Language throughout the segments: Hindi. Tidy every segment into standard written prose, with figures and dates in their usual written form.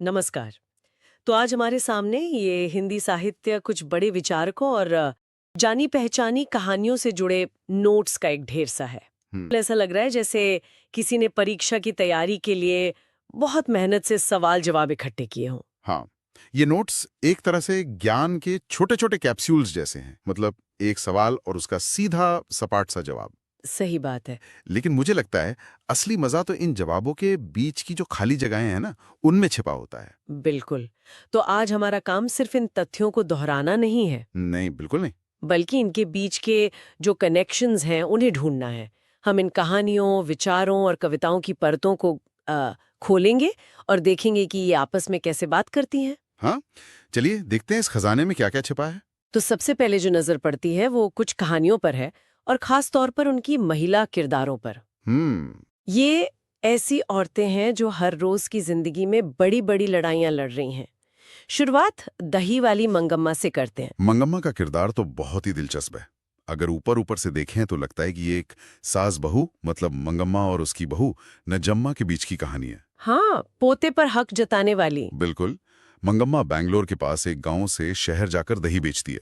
नमस्कार। तो आज हमारे सामने ये हिंदी साहित्य कुछ बड़े विचारकों और जानी पहचानी कहानियों से जुड़े नोट्स का एक ढेर सा है। हुँ, ऐसा लग रहा है जैसे किसी ने परीक्षा की तैयारी के लिए बहुत मेहनत से सवाल जवाब इकट्ठे किए हों। हाँ। ये नोट्स एक तरह से ज्ञान के छोटे-छोटे कैप्सूल्स जैसे हैं। मतलब एक सवाल और उसका सीधा सपाट सा जवाब। सही बात है। लेकिन मुझे लगता है असली मज़ा तो इन जवाबों के बीच की जो खाली जगहें हैं ना, उनमें छिपा होता है। बिल्कुल। तो आज हमारा काम सिर्फ इन तथ्यों को दोहराना नहीं है, नहीं, बिल्कुल नहीं। बल्कि इनके बीच के जो कनेक्शंस हैं उन्हें ढूंढना है। हम इन कहानियों, विचारों और कविताओं की परतों को खोलेंगे और देखेंगे कि ये आपस में कैसे बात करती हैं। हाँ, चलिए देखते हैं इस खजाने में क्या-क्या छिपा है। तो सबसे पहले जो नजर पड़ती है वो कुछ कहानियों पर है और खास तौर पर उनकी महिला किरदारों पर। हुँ, ये ऐसी औरतें हैं जो हर रोज की जिंदगी में बड़ी-बड़ी लड़ाइयां लड़ रही हैं। शुरुआत दही वाली मंगम्मा से करते हैं। मंगम्मा का किरदार तो बहुत ही दिलचस्प है। अगर ऊपर-ऊपर से देखें तो लगता है कि ये एक सास-बहू मतलब मंगम्मा और उसकी बहू नजम्मा के बीच की कहानी है। हाँ, पोते पर हक जताने वाली। बिल्कुल। मंगम्मा बैंगलोर के पास एक गांव से शहर जाकर दही बेचती है।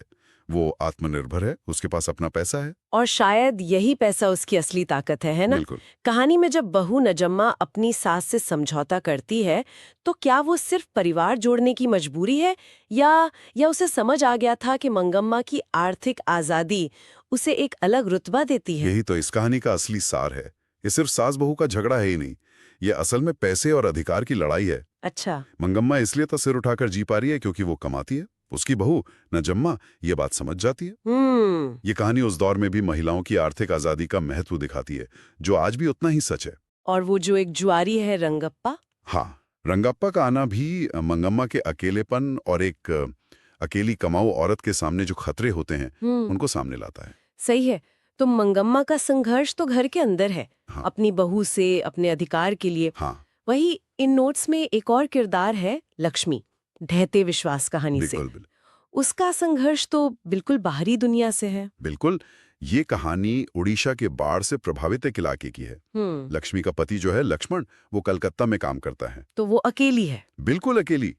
वो आत्मनिर्भर है, उसके पास अपना पैसा है। और शायद यही पैसा उसकी असली ताकत है ना? बिल्कुल। कहानी में जब बहू नजम्मा अपनी सास से समझौता करती है, तो क्या वो सिर्फ परिवार जोड़ने की मजबूरी है या उसे समझ आ गया था कि मंगम्मा की आर्थिक आजादी उसे एक अलग रुतबा देती है? यही तो इस कहानी का असली सार है। ये सिर्फ सास बहू का झगड़ा है ही नहीं, ये असल में पैसे और अधिकार की लड़ाई है। अच्छा। मंगम्मा इसलिए तो सिर उठाकर जी पा रही है क्योंकि वो कमाती है। उसकी बहू नजम्मा ये बात समझ जाती है। हम्म। ये कहानी उस दौर में भी महिलाओं की आर्थिक आजादी का महत्व दिखाती है, जो आज भी उतना ही सच है। और वो जो एक जुआरी है रंगप्पा। हाँ, रंगप्पा का आना भी मंगम्मा के अकेलेपन और एक अकेली कमाऊ औरत के सामने जो खतरे होते हैं, हम्म। उनको सामने लाता है। सही है। तो मंगम्मा का संघर्ष तो घर के अंदर है, हाँ, अपनी बहू से अपने अधिकार के लिए। हाँ, वही इन नोट्स में एक और किरदार है लक्ष्मी, ढहते विश्वास कहानी से। बिल्कुल, उसका संघर्ष तो बिल्कुल बाहरी दुनिया से है। बिल्कुल। ये कहानी उड़ीसा के बाढ़ से प्रभावित एक इलाके की है। हम्म। लक्ष्मी का पति जो है लक्ष्मण, वो कलकत्ता में काम करता है। तो वो अकेली है। बिल्कुल अकेली।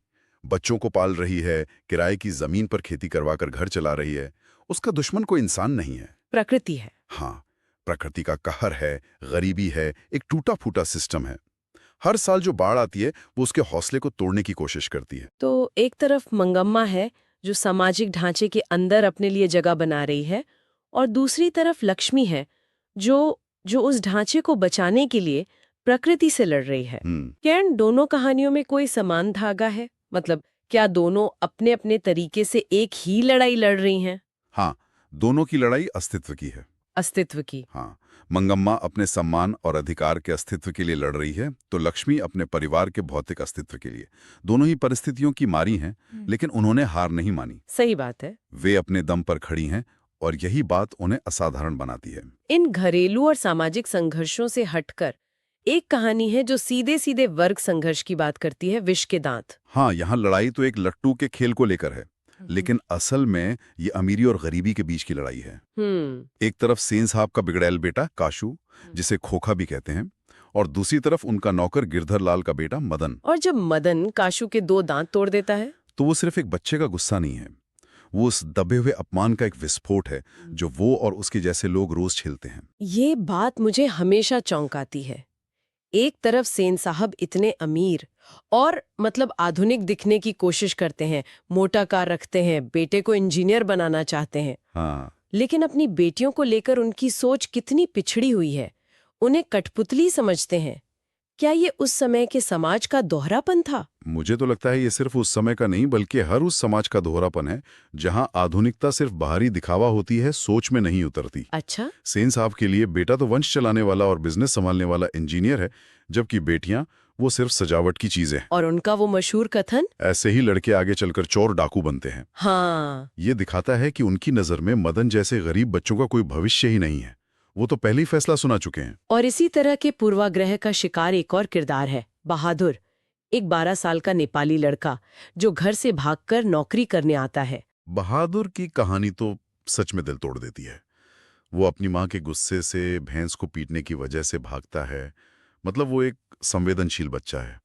बच्चों को पाल रही है, किराए की जमीन पर खेती करवाकर घर चला रही है। उसका दुश्मन कोई इंसान नहीं है। प्रकृति है। हाँ, प्रकृति का कहर है, गरीबी है, एक टूटा-फूटा सिस्टम है। हर साल जो बाढ़ आती है, वो उसके हौसले को तोड़ने की कोशिश करती है। तो एक तरफ मंगम्मा है जो सामाजिक ढांचे के अंदर अपने लिए जगह बना रही है, और दूसरी तरफ लक्ष्मी है जो जो उस ढांचे को बचाने के लिए प्रकृति से लड़ रही है। हम्म, क्या इन दोनों कहानियों में कोई समान धागा है? मतलब क्या दोनों अपने अपने तरीके से एक ही लड़ाई लड़ रही हैं? हाँ, दोनों की लड़ाई अस्तित्व की है। अस्तित्व की। हाँ, मंगम्मा अपने सम्मान और अधिकार के अस्तित्व के लिए लड़ रही है, तो लक्ष्मी अपने परिवार के भौतिक अस्तित्व के लिए। दोनों ही परिस्थितियों की मारी हैं, लेकिन उन्होंने हार नहीं मानी। सही बात है। वे अपने दम पर खड़ी हैं और यही बात उन्हें असाधारण बनाती है। इन घरेलू और सामाजिक संघर्षों से हटकर एक कहानी है जो सीधे सीधे वर्ग संघर्ष की बात करती है, विष के दांत। हाँ, यहाँ लड़ाई तो एक लट्टू के खेल को लेकर है, लेकिन असल में ये अमीरी और गरीबी के बीच की लड़ाई है। एक तरफ सेन साहब का बिगड़ैल बेटा काशू, जिसे खोखा भी कहते हैं, और दूसरी तरफ उनका नौकर गिरधर लाल का बेटा मदन। और जब मदन काशू के 2 दांत तोड़ देता है। तो वो सिर्फ एक बच्चे का गुस्सा नहीं है, वो उस दबे हुए अपमान का एक विस्फोट है, जो वो और उसके जैसे लोग रोज झेलते हैं। ये बात मुझे हमेशा चौंकाती है। एक तरफ सेन साहब इतने अमीर और मतलब आधुनिक दिखने की कोशिश करते हैं, मोटा कार रखते हैं, बेटे को इंजीनियर बनाना चाहते हैं, हाँ, लेकिन अपनी बेटियों को लेकर उनकी सोच कितनी पिछड़ी हुई है। उन्हें कठपुतली समझते हैं। क्या ये उस समय के समाज का दोहरापन था? मुझे तो लगता है ये सिर्फ उस समय का नहीं बल्कि हर उस समाज का दोहरापन है, जहां आधुनिकता सिर्फ बाहरी दिखावा होती है, सोच में नहीं उतरती। अच्छा। सेन साहब के लिए बेटा तो वंश चलाने वाला और बिजनेस संभालने वाला इंजीनियर है, जबकि बेटियां वो सिर्फ सजावट की चीजें हैं। और उनका वो मशहूर कथन, ऐसे ही लड़के आगे चलकर चोर डाकू बनते हैं। हाँ। ये दिखाता है कि उनकी नजर में मदन जैसे गरीब बच्चों का कोई भविष्य ही नहीं है। वो तो पहले ही फैसला सुना चुके हैं। और इसी तरह के पूर्वाग्रह का शिकार एक और किरदार है, बहादुर। एक 12 साल का नेपाली लड़का जो घर से भागकर नौकरी करने आता है। बहादुर की कहानी तो सच में दिल तोड़ देती है। वो अपनी माँ के गुस्से से, भैंस को पीटने की वजह से भागता है। मतलब वो एक संवेदनशील बच्चा है।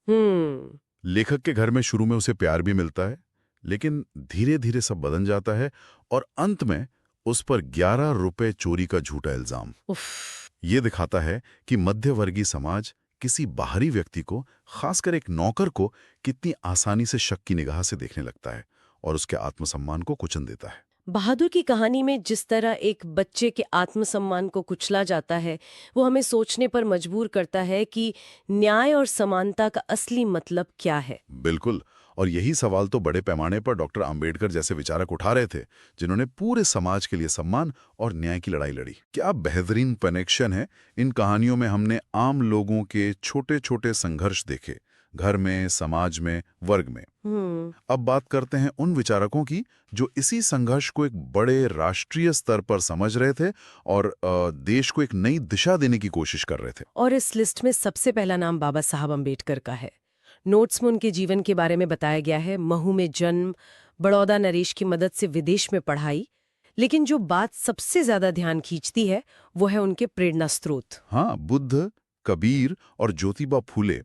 लेखक के घर में शुरू में उसे प्यार भी मिलता है, लेकिन धीरे धीरे सब बदल जाता है और अंत में उस पर 11 रुपए चोरी का झूठा इल्जाम। उफ। ये दिखाता है कि मध्यवर्गीय समाज किसी बाहरी व्यक्ति को, खासकर एक नौकर को, कितनी आसानी से शक की निगाह से देखने लगता है और उसके आत्मसम्मान को कुचल देता है। बहादुर की कहानी में जिस तरह एक बच्चे के आत्मसम्मान को कुचला जाता है, वो हमें सोचने पर मजबूर करता है कि न्याय और समानता का असली मतलब क्या है। बिल्कुल, और यही सवाल तो बड़े पैमाने पर डॉक्टर आम्बेडकर जैसे विचारक उठा रहे थे, जिन्होंने पूरे समाज के लिए सम्मान और न्याय की लड़ाई लड़ी। क्या बेहतरीन कनेक्शन है इन कहानियों में। हमने आम लोगों के छोटे छोटे संघर्ष देखे, घर में, समाज में, वर्ग में। अब बात करते हैं उन विचारकों की जो इसी संघर्ष को एक बड़े राष्ट्रीय स्तर पर समझ रहे थे और देश को एक नई दिशा देने की कोशिश कर रहे थे। और इस लिस्ट में सबसे पहला नाम बाबा साहब अम्बेडकर का है। नोट्स में उनके जीवन के बारे में बताया गया है। महू में जन्म, बड़ौदा नरेश की मदद से विदेश में पढ़ाई, लेकिन जो बात सबसे ज्यादा ध्यान खींचती है वो है उनके प्रेरणा स्रोत। हाँ, बुद्ध, कबीर और ज्योतिबा फूले।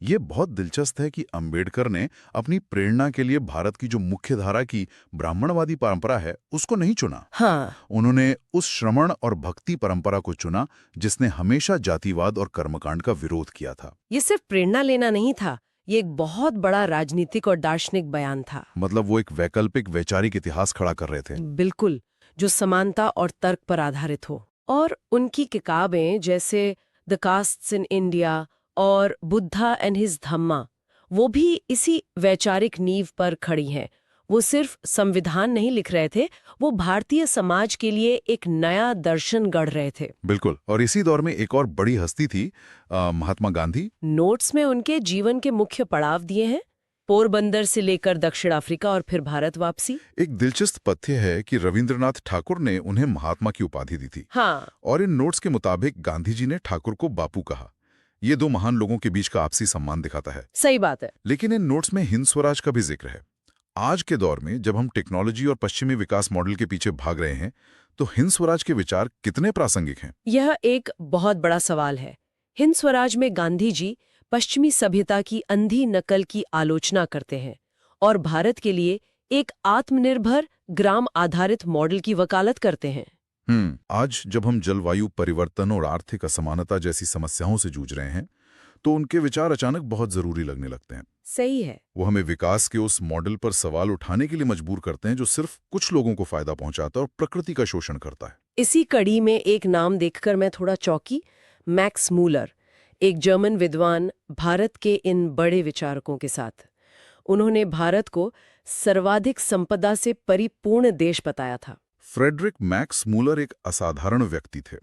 ये बहुत दिलचस्प है कि अंबेडकर ने अपनी प्रेरणा के लिए भारत की जो मुख्य धारा की ब्राह्मणवादी परंपरा है उसको नहीं चुना। हाँ, उन्होंने उस श्रमण और भक्ति परंपरा को चुना जिसने हमेशा जातिवाद और कर्मकांड का विरोध किया था। ये सिर्फ प्रेरणा लेना नहीं था, ये एक बहुत बड़ा राजनीतिक और दार्शनिक बयान था। मतलब वो एक वैकल्पिक वैचारिक इतिहास खड़ा कर रहे थे। बिल्कुल, जो समानता और तर्क पर आधारित हो। और उनकी किताबें जैसे द कास्ट्स इन इंडिया और बुद्धा एंड हिज धम्मा, वो भी इसी वैचारिक नींव पर खड़ी हैं। वो सिर्फ संविधान नहीं लिख रहे थे, वो भारतीय समाज के लिए एक नया दर्शन गढ़ रहे थे। बिल्कुल, और इसी दौर में एक और बड़ी हस्ती थी महात्मा गांधी। नोट्स में उनके जीवन के मुख्य पड़ाव दिए हैं, पोरबंदर से लेकर दक्षिण अफ्रीका और फिर भारत वापसी। एक दिलचस्प तथ्य है कि रविंद्रनाथ ठाकुर ने उन्हें महात्मा की उपाधि दी थी। हाँ, और इन नोट्स के मुताबिक गांधी जी ने ठाकुर को बापू कहा। ये दो महान लोगों के बीच का आपसी सम्मान दिखाता है। सही बात है। लेकिन इन नोट्स में हिंद स्वराज का भी जिक्र है। आज के दौर में जब हम टेक्नोलॉजी और पश्चिमी विकास मॉडल के पीछे भाग रहे हैं, तो हिंद स्वराज के विचार कितने प्रासंगिक हैं? यह एक बहुत बड़ा सवाल है। हिंद स्वराज में गांधी जी पश्चिमी सभ्यता की अंधी नकल की आलोचना करते हैं और भारत के लिए एक आत्मनिर्भर ग्राम आधारित मॉडल की वकालत करते हैं। आज जब हम जलवायु परिवर्तन और आर्थिक असमानता जैसी समस्याओं से जूझ रहे हैं, तो उनके विचार अचानक बहुत जरूरी लगने लगते हैं। सही है। वो हमें विकास के उस मॉडल पर सवाल उठाने के लिए मजबूर करते हैं जो सिर्फ कुछ लोगों को फायदा पहुंचाता है और प्रकृति का शोषण करता है। इसी कड़ी में एक नाम देखकर मैं थोड़ा चौंकी, मैक्स मूलर, एक जर्मन विद्वान, भारत के इन बड़े विचारकों के साथ। उन्होंने भारत को सर्वाधिक संपदा से परिपूर्ण देश बताया था। फ्रेडरिक मैक्स मूलर एक असाधारण व्यक्ति थे।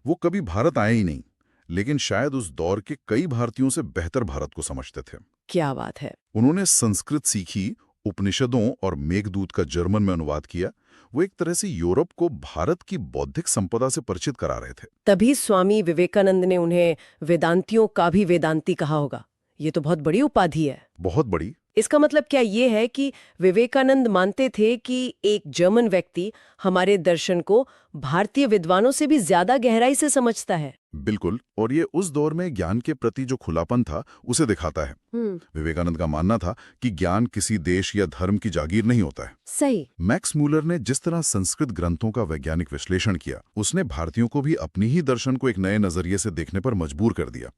वो कभी भारत आए ही नहीं, लेकिन शायद उस दौर के कई भारतीयों से बेहतर भारत को समझते थे। क्या बात है। उन्होंने संस्कृत सीखी, उपनिषदों और मेघदूत का जर्मन में अनुवाद किया। वो एक तरह से यूरोप को भारत की बौद्धिक संपदा से परिचित करा रहे थे। तभी स्वामी विवेकानंद ने उन्हें वेदांतियों का भी वेदांती कहा होगा। ये तो बहुत बड़ी उपाधि है। बहुत बड़ी। इसका मतलब क्या ये है कि विवेकानंद मानते थे कि एक जर्मन व्यक्ति हमारे दर्शन को भारतीय विद्वानों से भी ज्यादा गहराई से समझता है? बिल्कुल, और ये उस दौर में ज्ञान के प्रति जो खुलापन था उसे दिखाता है। विवेकानंद का मानना था कि ज्ञान किसी देश या धर्म की जागीर नहीं होता है। सही। मैक्स मूलर ने जिस तरह संस्कृत ग्रंथों का वैज्ञानिक विश्लेषण किया, उसने भारतीयों को भी अपनी ही दर्शन को एक नए नजरिए से देखने पर मजबूर कर दिया।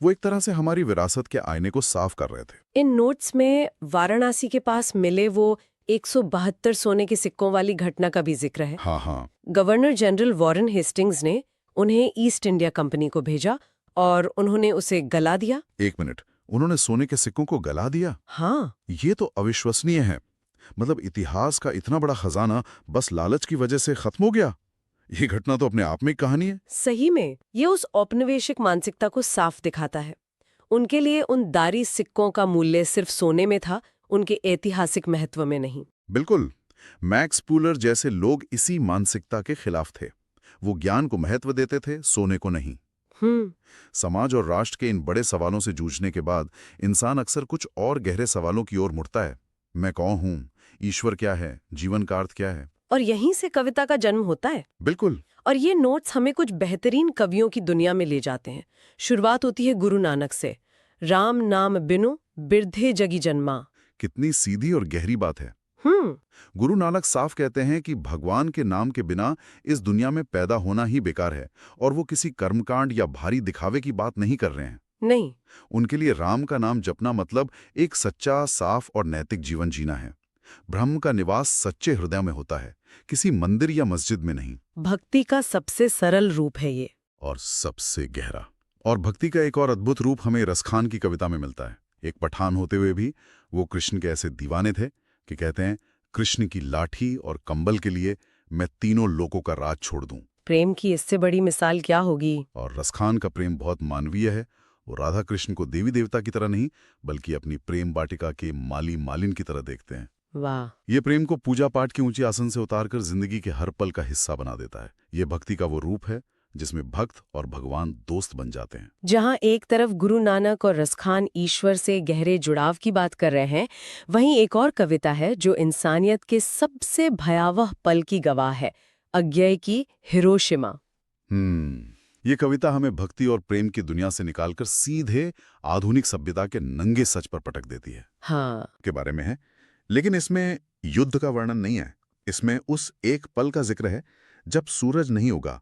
वो एक तरह से हमारी विरासत के आईने को साफ कर रहे थे। इन नोट्स में वाराणसी के पास मिले वो 172 सोने के सिक्कों वाली घटना का भी जिक्र है। हाँ। गवर्नर जनरल वॉरेन हेस्टिंग्स ने उन्हें ईस्ट इंडिया कंपनी को भेजा और उन्होंने उसे गला दिया। एक मिनट, उन्होंने सोने के सिक्कों को गला दिया? हाँ। ये तो अविश्वसनीय है। मतलब इतिहास का इतना बड़ा खजाना बस लालच की वजह से खत्म हो गया। ये घटना तो अपने आप में एक कहानी है। सही में, ये उस औपनिवेशिक मानसिकता को साफ दिखाता है। उनके लिए उन दारी सिक्कों का मूल्य सिर्फ सोने में था, उनके ऐतिहासिक महत्व में नहीं। बिल्कुल। मैक्स मूलर जैसे लोग इसी मानसिकता के खिलाफ थे। वो ज्ञान को महत्व देते थे, सोने को नहीं। समाज और राष्ट्र के इन बड़े सवालों से जूझने के बाद इंसान अक्सर कुछ और गहरे सवालों की ओर मुड़ता है। मैं कौन हूं? ईश्वर क्या है? जीवन का अर्थ क्या है? और यहीं से कविता का जन्म होता है। बिल्कुल। और ये नोट्स हमें कुछ बेहतरीन कवियों की दुनिया में ले जाते हैं। शुरुआत होती है गुरु नानक से। राम नाम बिनु बिरधे जगी जन्मा। कितनी सीधी और गहरी बात है। हम्म। गुरु नानक साफ कहते हैं कि भगवान के नाम के बिना इस दुनिया में पैदा होना ही बेकार है, और वो किसी कर्मकांड या भारी दिखावे की बात नहीं कर रहे हैं। नहीं। उनके लिए राम का नाम जपना मतलब एक सच्चा, साफ और नैतिक जीवन जीना है। ब्रह्म का निवास सच्चे हृदय में होता है, किसी मंदिर या मस्जिद में नहीं। भक्ति का सबसे सरल रूप है ये। और सबसे गहरा। और भक्ति का एक और अद्भुत रूप हमें रसखान की कविता में मिलता है। एक पठान होते हुए भी वो कृष्ण के ऐसे दीवाने थे कि कहते हैं, कृष्ण की लाठी और कंबल के लिए मैं तीनों लोकों का राज छोड़ दूं। प्रेम की इससे बड़ी मिसाल क्या होगी। और रसखान का प्रेम बहुत मानवीय है। वो राधा कृष्ण को देवी देवता की तरह नहीं, बल्कि अपनी प्रेम वाटिका के माली मालिन की तरह देखते हैं। वाह। ये प्रेम को पूजा पाठ के ऊंचे आसन से उतारकर जिंदगी के हर पल का हिस्सा बना देता है। ये भक्ति का वो रूप है जिसमें भक्त और भगवान दोस्त बन जाते हैं। जहाँ एक तरफ गुरु नानक और रसखान ईश्वर से गहरे जुड़ाव की बात कर रहे हैं, वहीं एक और कविता है जो इंसानियत के सबसे भयावह पल की गवाह है, अज्ञेय की हिरोशिमा। ये कविता हमें भक्ति और प्रेम की दुनिया से निकालकर सीधे आधुनिक सभ्यता के नंगे सच पर पटक देती है। हाँ। के बारे में है, लेकिन इसमें युद्ध का वर्णन नहीं है। इसमें उस एक पल का जिक्र है जब सूरज नहीं उगा,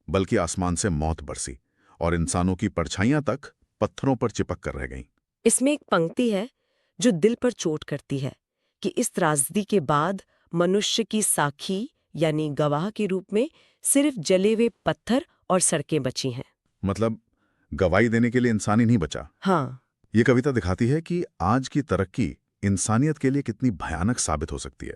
बल्कि आसमान से मौत बरसी और इंसानों की परछाइयां तक पत्थरों पर चिपक कर रह गईं। इसमें एक पंक्ति है जो दिल पर चोट करती है कि इस त्रासदी के बाद मनुष्य की साखी यानी गवाह के रूप में सिर्फ जले हुए पत्थर और सड़कें बची हैं। मतलब गवाही देने के लिए इंसान ही नहीं बचा। हाँ। ये कविता दिखाती है कि आज की तरक्की इंसानियत के लिए कितनी भयानक साबित हो सकती है।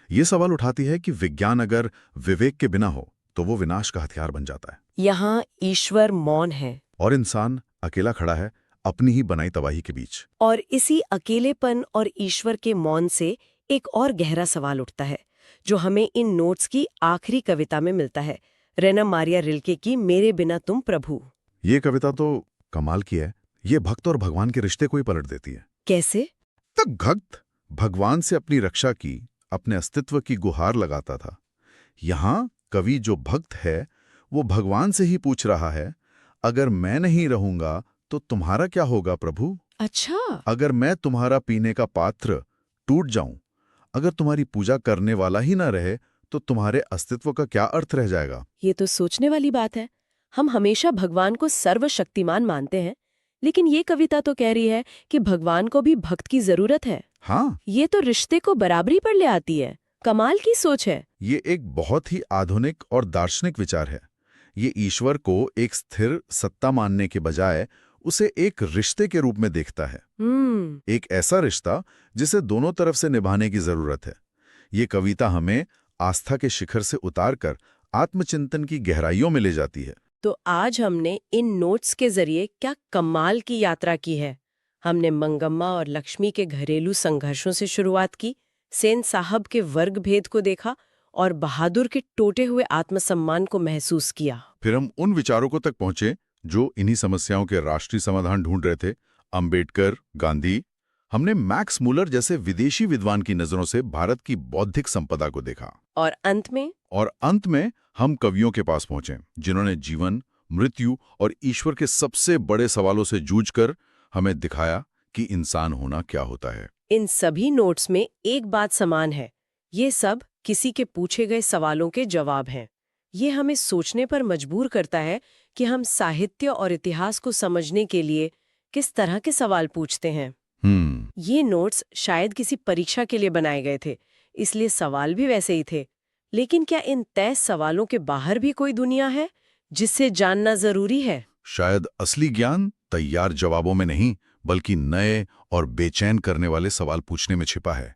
ये सवाल उठाती है कि विज्ञान अगर विवेक के बिना हो तो वो विनाश का हथियार बन जाता है। यहाँ ईश्वर मौन है और इंसान अकेला खड़ा है अपनी ही बनाई तबाही के बीच। और इसी अकेलेपन और ईश्वर के मौन से एक और गहरा सवाल उठता है जो हमें इन नोट्स की आखिरी कविता में मिलता है, रेना मारिया रिल्के की मेरे बिना तुम प्रभु। ये कविता तो कमाल की है। ये भक्त और भगवान के रिश्ते को ही पलट देती है। कैसे? तब भक्त भगवान से अपनी रक्षा की, अपने अस्तित्व की गुहार लगाता था। यहाँ कवि जो भक्त है वो भगवान से ही पूछ रहा है, अगर मैं नहीं रहूंगा तो तुम्हारा क्या होगा प्रभु? अच्छा। अगर मैं तुम्हारा पीने का पात्र टूट जाऊं, अगर तुम्हारी पूजा करने वाला ही ना रहे तो तुम्हारे अस्तित्व का क्या अर्थ रह जाएगा? ये तो सोचने वाली बात है। हम हमेशा भगवान को सर्वशक्तिमान मानते हैं, लेकिन ये कविता तो कह रही है कि भगवान को भी भक्त की जरूरत है। हाँ, ये तो रिश्ते को बराबरी पर ले आती है। कमाल की सोच है। ये एक बहुत ही आधुनिक और दार्शनिक विचार है। ये ईश्वर को एक स्थिर सत्ता मानने के बजाय उसे एक रिश्ते के रूप में देखता है। एक ऐसा रिश्ता जिसे दोनों तरफ से निभाने की जरूरत है। ये कविता हमें आस्था के शिखर से उतारकर आत्मचिंतन की गहराइयों में ले जाती है। तो आज हमने इन नोट्स के जरिए क्या कमाल की यात्रा की है। हमने मंगम्मा और लक्ष्मी के घरेलू संघर्षों से शुरुआत की, सेन साहब के वर्ग भेद को देखा और बहादुर के टूटे हुए आत्मसम्मान को महसूस किया। फिर हम उन विचारों को तक पहुंचे जो इन्हीं समस्याओं के राष्ट्रीय समाधान ढूंढ रहे थे, अंबेडकर, गांधी। हमने मैक्स मुलर जैसे विदेशी विद्वान की नजरों से भारत की बौद्धिक संपदा को देखा। और अंत में हम कवियों के पास पहुंचे जिन्होंने जीवन, मृत्यु और ईश्वर के सबसे बड़े सवालों से जूझकर हमें दिखाया कि इंसान होना क्या होता है। इन सभी नोट्स में एक बात समान है, ये सब किसी के पूछे गए सवालों के जवाब हैं। ये हमें सोचने पर मजबूर करता है कि हम साहित्य और इतिहास को समझने के लिए किस तरह के सवाल पूछते हैं। ये नोट्स शायद किसी परीक्षा के लिए बनाए गए थे, इसलिए सवाल भी वैसे ही थे। लेकिन क्या इन तय सवालों के बाहर भी कोई दुनिया है जिससे जानना जरूरी है? शायद असली ज्ञान तैयार जवाबों में नहीं, बल्कि नए और बेचैन करने वाले सवाल पूछने में छिपा है।